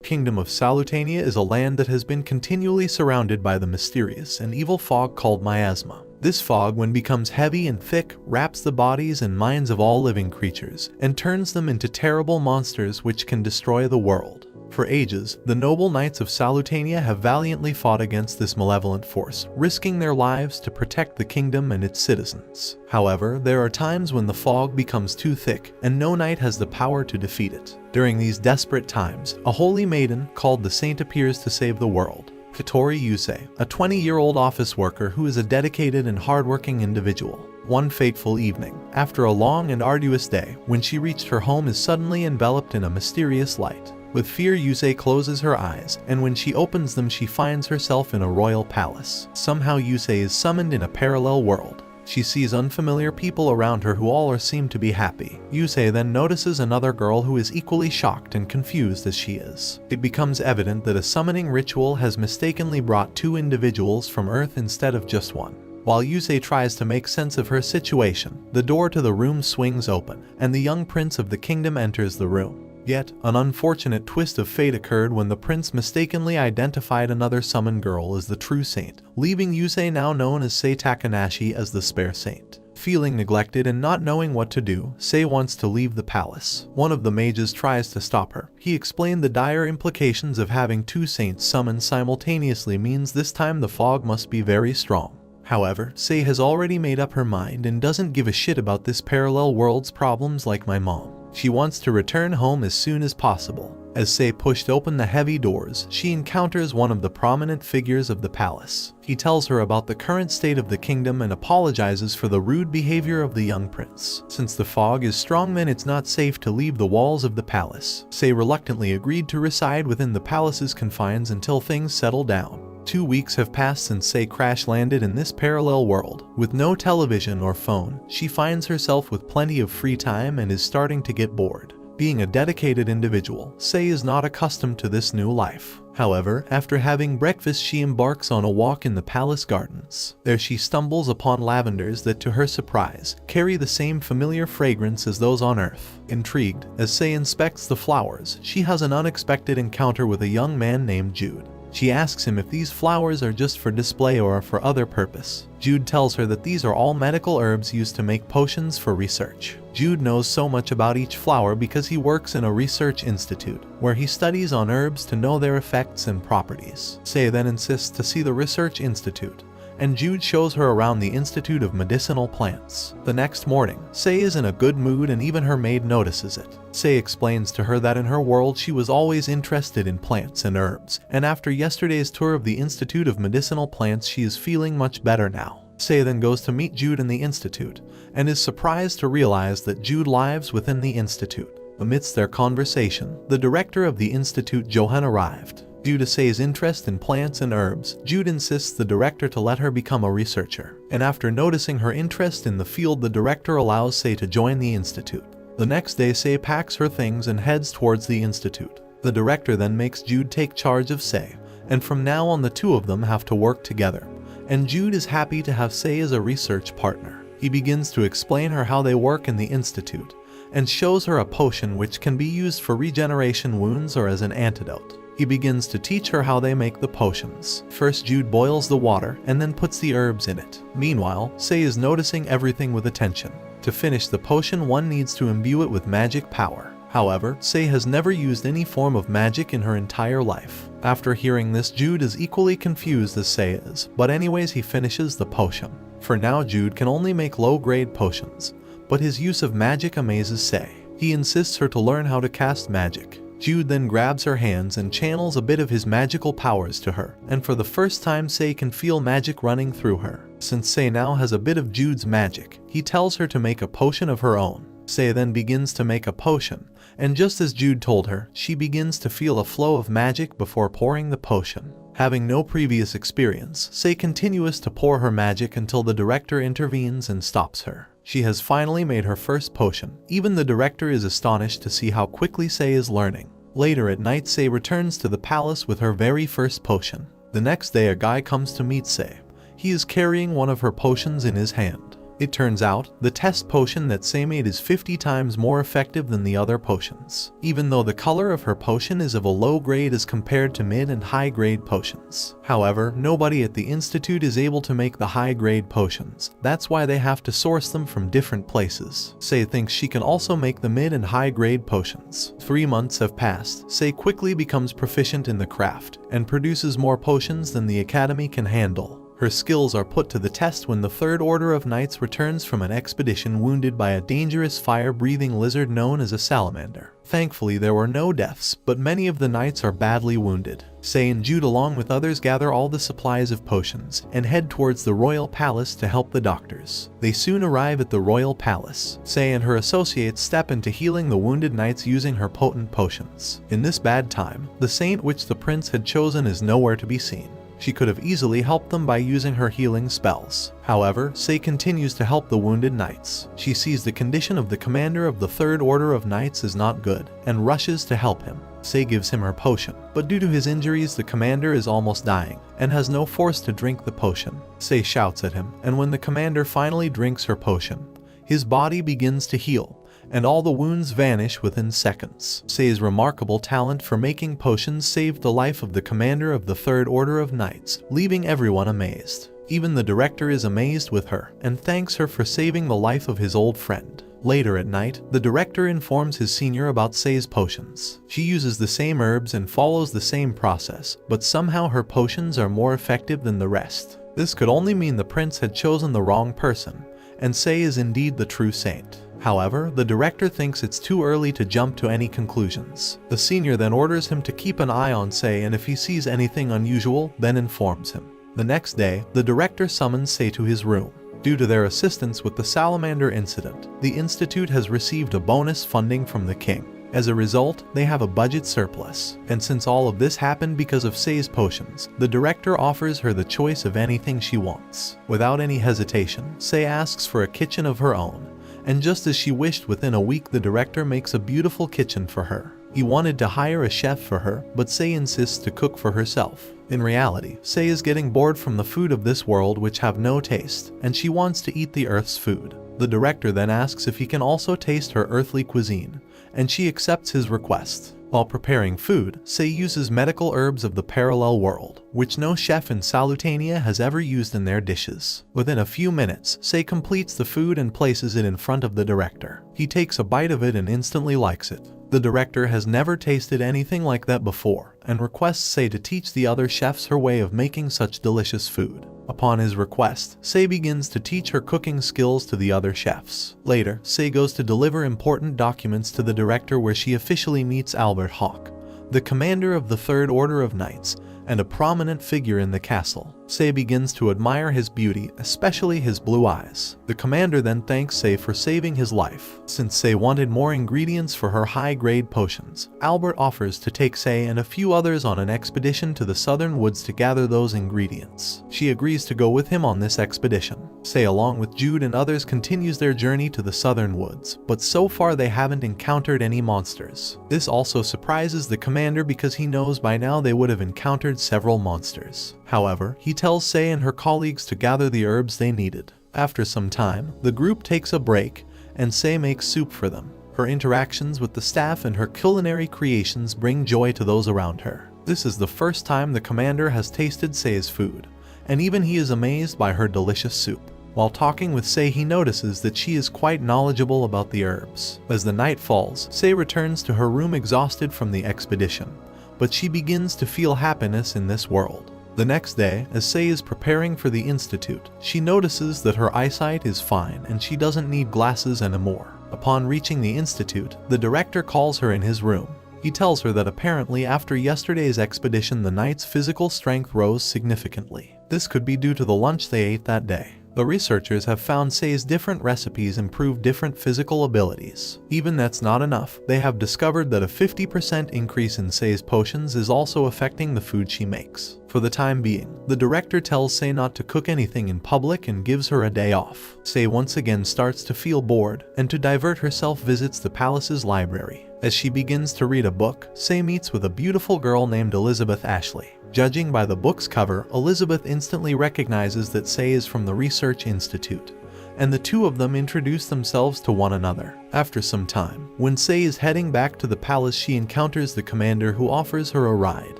Kingdom of Salutania is a land that has been continually surrounded by the mysterious and evil fog called miasma. This fog, when becomes heavy and thick, wraps the bodies and minds of all living creatures, and turns them into terrible monsters which can destroy the world. For ages, the noble knights of Salutania have valiantly fought against this malevolent force, risking their lives to protect the kingdom and its citizens. However, there are times when the fog becomes too thick, and no knight has the power to defeat it. During these desperate times, a holy maiden called the Saint appears to save the world. Katori Yusei, a 20-year-old office worker who is a dedicated and hardworking individual. One fateful evening, after a long and arduous day, when she reached her home is suddenly enveloped in a mysterious light. With fear, Yusei closes her eyes, and when she opens them she finds herself in a royal palace. Somehow Yusei is summoned in a parallel world. She sees unfamiliar people around her who all seem to be happy. Yusei then notices another girl who is equally shocked and confused as she is. It becomes evident that a summoning ritual has mistakenly brought two individuals from Earth instead of just one. While Yusei tries to make sense of her situation, the door to the room swings open, and the young prince of the kingdom enters the room. Yet, an unfortunate twist of fate occurred when the prince mistakenly identified another summoned girl as the true saint, leaving Yusei, now known as Sei Takanashi, as the spare saint. Feeling neglected and not knowing what to do, Sei wants to leave the palace. One of the mages tries to stop her. He explained the dire implications of having two saints summoned simultaneously means this time the fog must be very strong. However, Sei has already made up her mind and doesn't give a shit about this parallel world's problems like my mom. She wants to return home as soon as possible. As Sei pushed open the heavy doors, she encounters one of the prominent figures of the palace. He tells her about the current state of the kingdom and apologizes for the rude behavior of the young prince. Since the fog is strong, then it's not safe to leave the walls of the palace. Sei reluctantly agreed to reside within the palace's confines until things settle down. 2 weeks have passed since Sei crash-landed in this parallel world. With no television or phone, she finds herself with plenty of free time and is starting to get bored. Being a dedicated individual, Sei is not accustomed to this new life. However, after having breakfast she embarks on a walk in the palace gardens. There she stumbles upon lavenders that, to her surprise, carry the same familiar fragrance as those on Earth. Intrigued, as Sei inspects the flowers, she has an unexpected encounter with a young man named Jude. She asks him if these flowers are just for display or are for other purpose. Jude tells her that these are all medical herbs used to make potions for research. Jude knows so much about each flower because he works in a research institute, where he studies on herbs to know their effects and properties. Sei then insists to see the research institute, and Jude shows her around the Institute of Medicinal Plants. The next morning, Sei is in a good mood and even her maid notices it. Sei explains to her that in her world she was always interested in plants and herbs, and after yesterday's tour of the Institute of Medicinal Plants she is feeling much better now. Sei then goes to meet Jude in the institute, and is surprised to realize that Jude lives within the institute. Amidst their conversation, the director of the institute, Johan, arrived. Due to Sei's interest in plants and herbs, Jude insists the director to let her become a researcher, and after noticing her interest in the field, the director allows Sei to join the institute. The next day, Sei packs her things and heads towards the institute. The director then makes Jude take charge of Sei, and from now on the two of them have to work together, and Jude is happy to have Sei as a research partner. He begins to explain her how they work in the institute, and shows her a potion which can be used for regeneration wounds or as an antidote. He begins to teach her how they make the potions. First, Jude boils the water and then puts the herbs in it. Meanwhile, Sei is noticing everything with attention. To finish the potion, one needs to imbue it with magic power. However, Sei has never used any form of magic in her entire life. After hearing this, Jude is equally confused as Sei is, but anyways he finishes the potion. For now, Jude can only make low-grade potions, but his use of magic amazes Sei. He insists her to learn how to cast magic. Jude then grabs her hands and channels a bit of his magical powers to her, and for the first time Sei can feel magic running through her. Since Sei now has a bit of Jude's magic, he tells her to make a potion of her own. Sei then begins to make a potion, and just as Jude told her, she begins to feel a flow of magic before pouring the potion. Having no previous experience, Sei continues to pour her magic until the director intervenes and stops her. She has finally made her first potion. Even the director is astonished to see how quickly Sei is learning. Later at night, Sei returns to the palace with her very first potion. The next day, a guy comes to meet Sei. He is carrying one of her potions in his hand. It turns out, the test potion that Say made is 50 times more effective than the other potions, even though the color of her potion is of a low grade as compared to mid and high grade potions. However, nobody at the Institute is able to make the high grade potions. That's why they have to source them from different places. Say thinks she can also make the mid and high grade potions. 3 months have passed. Say quickly becomes proficient in the craft and produces more potions than the Academy can handle. Her skills are put to the test when the Third Order of Knights returns from an expedition wounded by a dangerous fire-breathing lizard known as a salamander. Thankfully, there were no deaths, but many of the knights are badly wounded. Say and Jude along with others gather all the supplies of potions and head towards the royal palace to help the doctors. They soon arrive at the royal palace. Say and her associates step into healing the wounded knights using her potent potions. In this bad time, the saint which the prince had chosen is nowhere to be seen. She could have easily helped them by using her healing spells. However, Say continues to help the wounded knights. She sees the condition of the commander of the Third Order of Knights is not good, and rushes to help him. Say gives him her potion, but due to his injuries the commander is almost dying, and has no force to drink the potion. Say shouts at him, and when the commander finally drinks her potion, his body begins to heal, and all the wounds vanish within seconds. Say's remarkable talent for making potions saved the life of the commander of the Third Order of Knights, leaving everyone amazed. Even the director is amazed with her, and thanks her for saving the life of his old friend. Later at night, the director informs his senior about Say's potions. She uses the same herbs and follows the same process, but somehow her potions are more effective than the rest. This could only mean the prince had chosen the wrong person, and Say is indeed the true saint. However, the director thinks it's too early to jump to any conclusions. The senior then orders him to keep an eye on Say, and if he sees anything unusual, then informs him. The next day, the director summons Say to his room. Due to their assistance with the salamander incident, the Institute has received a bonus funding from the king. As a result, they have a budget surplus. And since all of this happened because of Say's potions, the director offers her the choice of anything she wants. Without any hesitation, Say asks for a kitchen of her own. And just as she wished, within a week the director makes a beautiful kitchen for her. He wanted to hire a chef for her, but Say insists to cook for herself. In reality, Say is getting bored from the food of this world which have no taste, and she wants to eat the Earth's food. The director then asks if he can also taste her earthly cuisine, and she accepts his request. While preparing food, Say uses medical herbs of the parallel world, which no chef in Salutania has ever used in their dishes. Within a few minutes, Say completes the food and places it in front of the director. He takes a bite of it and instantly likes it. The director has never tasted anything like that before, and requests Say to teach the other chefs her way of making such delicious food. Upon his request, Say begins to teach her cooking skills to the other chefs. Later, Say goes to deliver important documents to the director, where she officially meets Albert Hawk, the commander of the Third Order of Knights, and a prominent figure in the castle. Say begins to admire his beauty, especially his blue eyes. The commander then thanks Say for saving his life. Since Say wanted more ingredients for her high-grade potions, Albert offers to take Say and a few others on an expedition to the southern woods to gather those ingredients. She agrees to go with him on this expedition. Say along with Jude and others continues their journey to the southern woods, but so far they haven't encountered any monsters. This also surprises the commander because he knows by now they would have encountered several monsters. However, he tells Say and her colleagues to gather the herbs they needed. After some time, the group takes a break, and Say makes soup for them. Her interactions with the staff and her culinary creations bring joy to those around her. This is the first time the commander has tasted Say's food, and even he is amazed by her delicious soup. While talking with Say, he notices that she is quite knowledgeable about the herbs. As the night falls, Say returns to her room exhausted from the expedition, but she begins to feel happiness in this world. The next day, as Say is preparing for the Institute, she notices that her eyesight is fine and she doesn't need glasses anymore. Upon reaching the Institute, the director calls her in his room. He tells her that apparently after yesterday's expedition the knight's physical strength rose significantly. This could be due to the lunch they ate that day. The researchers have found Say's different recipes improve different physical abilities. Even that's not enough, they have discovered that a 50% increase in Say's potions is also affecting the food she makes. For the time being, the director tells Say not to cook anything in public and gives her a day off. Say once again starts to feel bored, and to divert herself visits the palace's library. As she begins to read a book, Say meets with a beautiful girl named Elizabeth Ashley. Judging by the book's cover, Elizabeth instantly recognizes that Say is from the Research Institute, and the two of them introduce themselves to one another. After some time, when Sei is heading back to the palace, she encounters the commander who offers her a ride.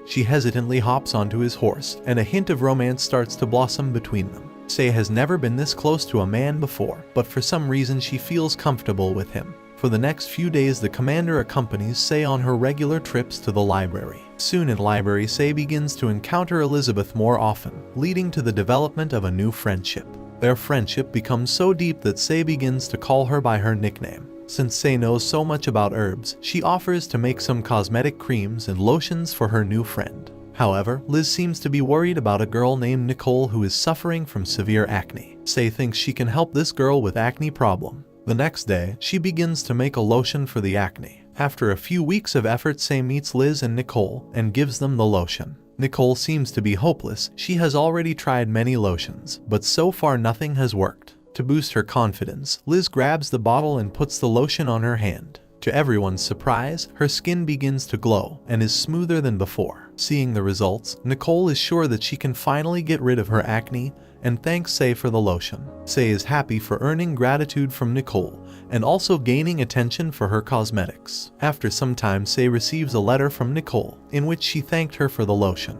She hesitantly hops onto his horse, and a hint of romance starts to blossom between them. Sei has never been this close to a man before, but for some reason she feels comfortable with him. For the next few days, the commander accompanies Sei on her regular trips to the library. Soon in library, Sei begins to encounter Elizabeth more often, leading to the development of a new friendship. Their friendship becomes so deep that Sei begins to call her by her nickname. Since Sei knows so much about herbs, she offers to make some cosmetic creams and lotions for her new friend. However, Liz seems to be worried about a girl named Nicole who is suffering from severe acne. Sei thinks she can help this girl with acne problem. The next day, she begins to make a lotion for the acne. After a few weeks of effort, Sei meets Liz and Nicole and gives them the lotion. Nicole seems to be hopeless. She has already tried many lotions, but so far nothing has worked. To boost her confidence, Liz grabs the bottle and puts the lotion on her hand. To everyone's surprise, her skin begins to glow and is smoother than before. Seeing the results, Nicole is sure that she can finally get rid of her acne and thanks Sei for the lotion. Sei is happy for earning gratitude from Nicole and also gaining attention for her cosmetics. After some time, Sei receives a letter from Nicole in which she thanked her for the lotion,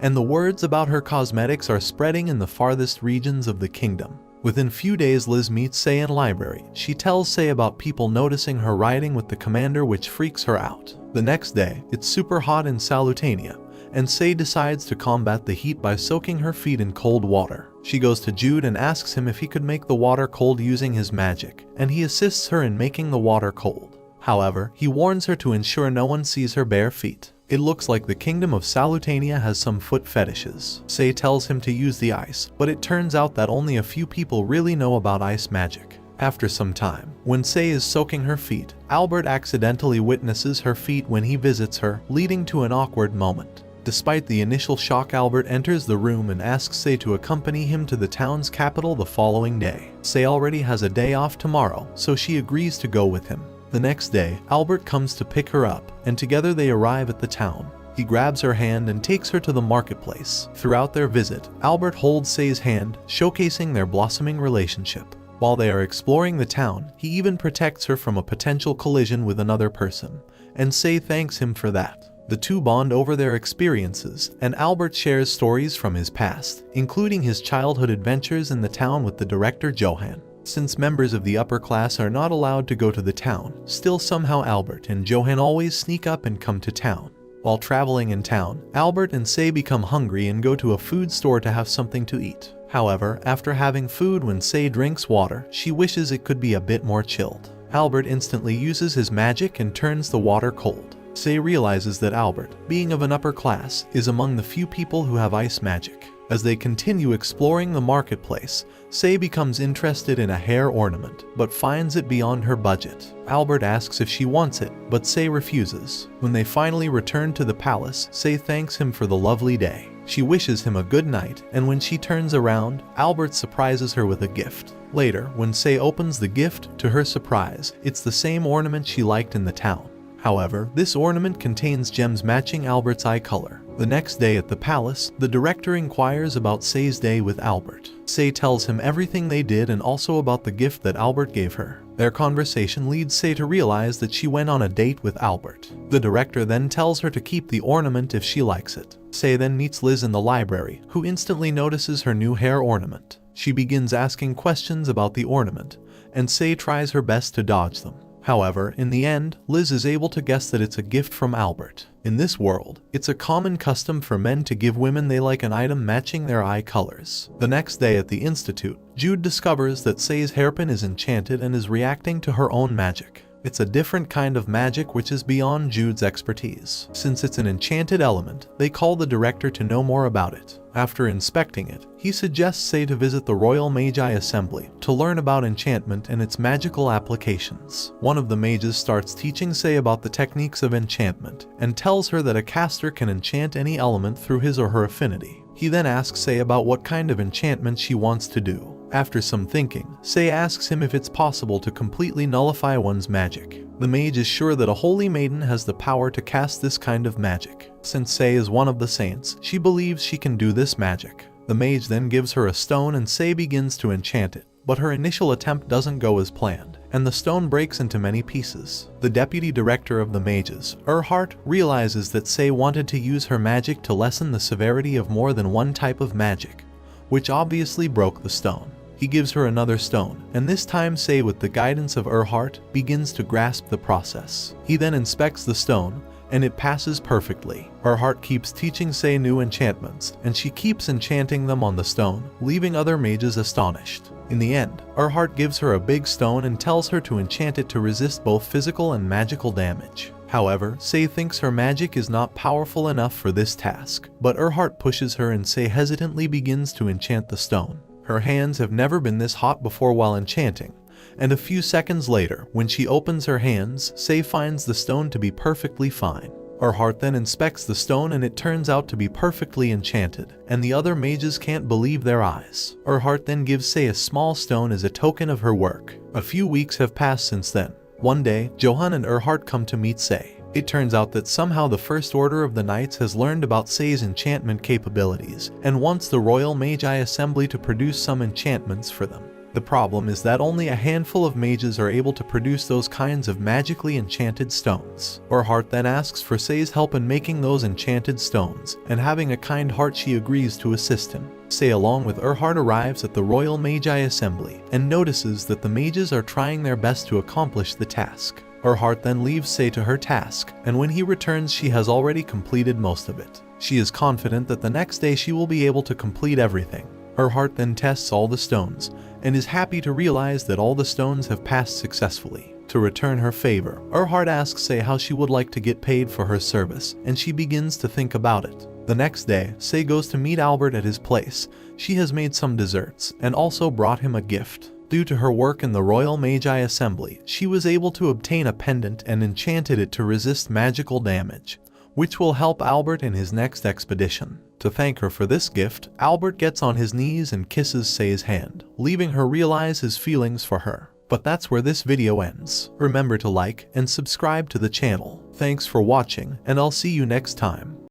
and the words about her cosmetics are spreading in the farthest regions of the kingdom. Within few days, Liz meets Sei in library. She tells Sei about people noticing her riding with the commander, which freaks her out. The next day, it's super hot in Salutania, and Sei decides to combat the heat by soaking her feet in cold water. She goes to Jude and asks him if he could make the water cold using his magic, and he assists her in making the water cold. However, he warns her to ensure no one sees her bare feet. It looks like the kingdom of Salutania has some foot fetishes. Sei tells him to use the ice, but it turns out that only a few people really know about ice magic. After some time, when Sei is soaking her feet, Albert accidentally witnesses her feet when he visits her, leading to an awkward moment. Despite the initial shock, Albert enters the room and asks Sei to accompany him to the town's capital the following day. Sei already has a day off tomorrow, so she agrees to go with him. The next day, Albert comes to pick her up, and together they arrive at the town. He grabs her hand and takes her to the marketplace. Throughout their visit, Albert holds Sei's hand, showcasing their blossoming relationship. While they are exploring the town, he even protects her from a potential collision with another person, and Sei thanks him for that. The two bond over their experiences, and Albert shares stories from his past, including his childhood adventures in the town with the director Johann. Since members of the upper class are not allowed to go to the town, still somehow Albert and Johann always sneak up and come to town. While traveling in town, Albert and Sei become hungry and go to a food store to have something to eat. However, after having food, when Sei drinks water, she wishes it could be a bit more chilled. Albert instantly uses his magic and turns the water cold. Sei realizes that Albert, being of an upper class, is among the few people who have ice magic. As they continue exploring the marketplace, Sei becomes interested in a hair ornament, but finds it beyond her budget. Albert asks if she wants it, but Sei refuses. When they finally return to the palace, Sei thanks him for the lovely day. She wishes him a good night, and when she turns around, Albert surprises her with a gift. Later, when Sei opens the gift, to her surprise, it's the same ornament she liked in the town. However, this ornament contains gems matching Albert's eye color. The next day at the palace, the director inquires about Sei's day with Albert. Sei tells him everything they did and also about the gift that Albert gave her. Their conversation leads Sei to realize that she went on a date with Albert. The director then tells her to keep the ornament if she likes it. Sei then meets Liz in the library, who instantly notices her new hair ornament. She begins asking questions about the ornament, and Sei tries her best to dodge them. However, in the end, Liz is able to guess that it's a gift from Albert. In this world, it's a common custom for men to give women they like an item matching their eye colors. The next day at the institute, Jude discovers that Sei's hairpin is enchanted and is reacting to her own magic. It's a different kind of magic which is beyond Jude's expertise. Since it's an enchanted element, they call the director to know more about it. After inspecting it, he suggests Sei to visit the Royal Mage Assembly to learn about enchantment and its magical applications. One of the mages starts teaching Sei about the techniques of enchantment and tells her that a caster can enchant any element through his or her affinity. He then asks Sei about what kind of enchantment she wants to do. After some thinking, Sei asks him if it's possible to completely nullify one's magic. The mage is sure that a holy maiden has the power to cast this kind of magic. Since Sei is one of the saints, she believes she can do this magic. The mage then gives her a stone and Sei begins to enchant it. but her initial attempt doesn't go as planned, and the stone breaks into many pieces. The deputy director of the mages, Erhardt, realizes that Sei wanted to use her magic to lessen the severity of more than one type of magic, which obviously broke the stone. He gives her another stone, and this time Sei, with the guidance of Erhardt, begins to grasp the process. He then inspects the stone, and it passes perfectly. Erhardt keeps teaching Sei new enchantments, and she keeps enchanting them on the stone, leaving other mages astonished. In the end, Erhardt gives her a big stone and tells her to enchant it to resist both physical and magical damage. However, Sei thinks her magic is not powerful enough for this task, but Erhardt pushes her and Sei hesitantly begins to enchant the stone. Her hands have never been this hot before while enchanting, and a few seconds later, when she opens her hands, Sei finds the stone to be perfectly fine. Erhardt then inspects the stone and it turns out to be perfectly enchanted, and the other mages can't believe their eyes. Erhardt then gives Sei a small stone as a token of her work. A few weeks have passed since then. One day, Johann and Erhardt come to meet Sei. It turns out that somehow the First Order of the Knights has learned about Sei's enchantment capabilities and wants the Royal Magi Assembly to produce some enchantments for them. The problem is that only a handful of mages are able to produce those kinds of magically enchanted stones. Erhardt then asks for Sei's help in making those enchanted stones, and having a kind heart she agrees to assist him. Sei along with Erhardt arrives at the Royal Magi Assembly and notices that the mages are trying their best to accomplish the task. Erhardt then leaves Sei to her task, and when he returns she has already completed most of it. She is confident that the next day she will be able to complete everything. Erhardt then tests all the stones, and is happy to realize that all the stones have passed successfully. To return her favor, Erhardt asks Sei how she would like to get paid for her service, and she begins to think about it. The next day, Sei goes to meet Albert at his place. She has made some desserts, and also brought him a gift. Due to her work in the Royal Magi Assembly, she was able to obtain a pendant and enchanted it to resist magical damage, which will help Albert in his next expedition. To thank her for this gift, Albert gets on his knees and kisses Sei's hand, leaving her realize his feelings for her. But that's where this video ends. Remember to like and subscribe to the channel. Thanks for watching, and I'll see you next time.